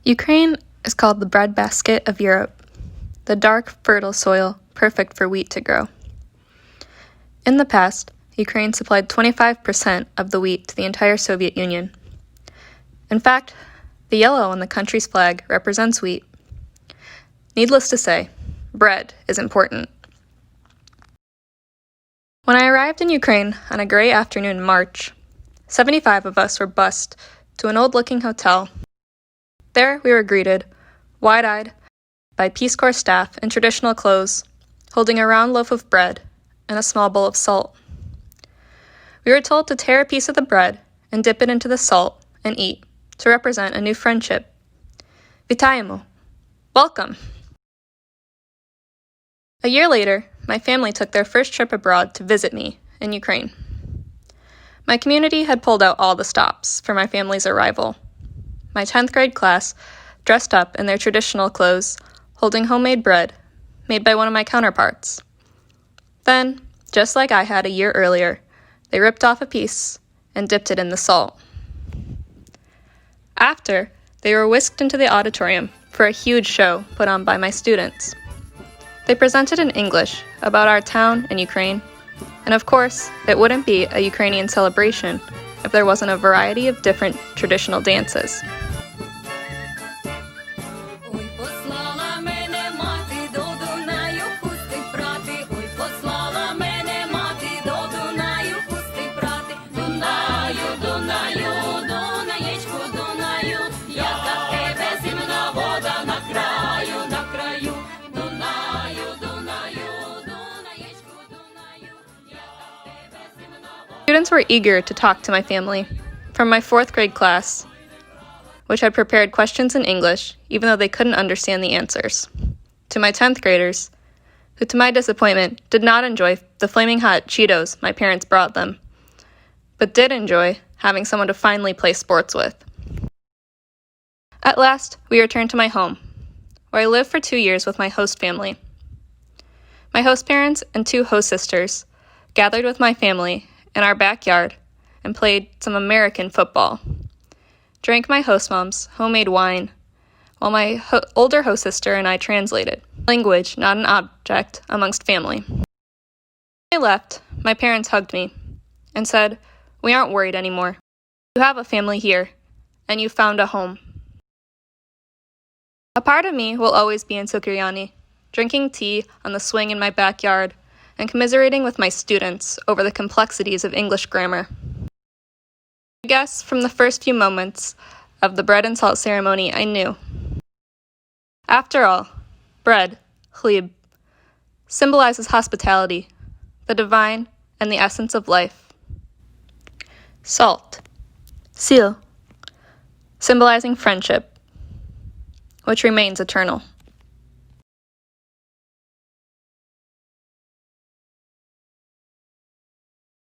Ukraine is called the breadbasket of Europe, the dark, fertile soil perfect for wheat to grow. In the past, Ukraine supplied 25% of the wheat to the entire Soviet Union. In fact, the yellow on the country's flag represents wheat. Needless to say, bread is important. When I arrived in Ukraine on a gray afternoon in March, 75 of us were bused to an old-looking hotel. There we were greeted, wide-eyed, by Peace Corps staff in traditional clothes, holding a round loaf of bread and a small bowl of salt. We were told to tear a piece of the bread and dip it into the salt and eat to represent a new friendship. Vitaємо! Welcome! A year later, my family took their first trip abroad to visit me in Ukraine. My community had pulled out all the stops for my family's arrival. My 10th grade class dressed up in their traditional clothes, holding homemade bread made by one of my counterparts. Then, just like I had a year earlier, they ripped off a piece and dipped it in the salt. After, they were whisked into the auditorium for a huge show put on by my students. They presented in English about our town in Ukraine, and of course, it wouldn't be a Ukrainian celebration if there wasn't a variety of different traditional dances. Students were eager to talk to my family, from my 4th grade class, which had prepared questions in English even though they couldn't understand the answers, to my 10th graders, who to my disappointment did not enjoy the flaming hot Cheetos my parents brought them, but did enjoy having someone to finally play sports with. At last, we returned to my home, where I lived for 2 years with my host family. My host parents and 2 host sisters gathered with my family in our backyard and played some American football, drank my host mom's homemade wine, while my older host sister and I translated. Language, not an object, amongst family. When I left, my parents hugged me and said, "We aren't worried anymore. You have a family here, and you found a home." A part of me will always be in Sukiryani, drinking tea on the swing in my backyard, and commiserating with my students over the complexities of English grammar. I guess from the first few moments of the bread and salt ceremony, I knew. After all, bread, chleb, symbolizes hospitality, the divine and the essence of life. Salt, sil, symbolizing friendship, which remains eternal.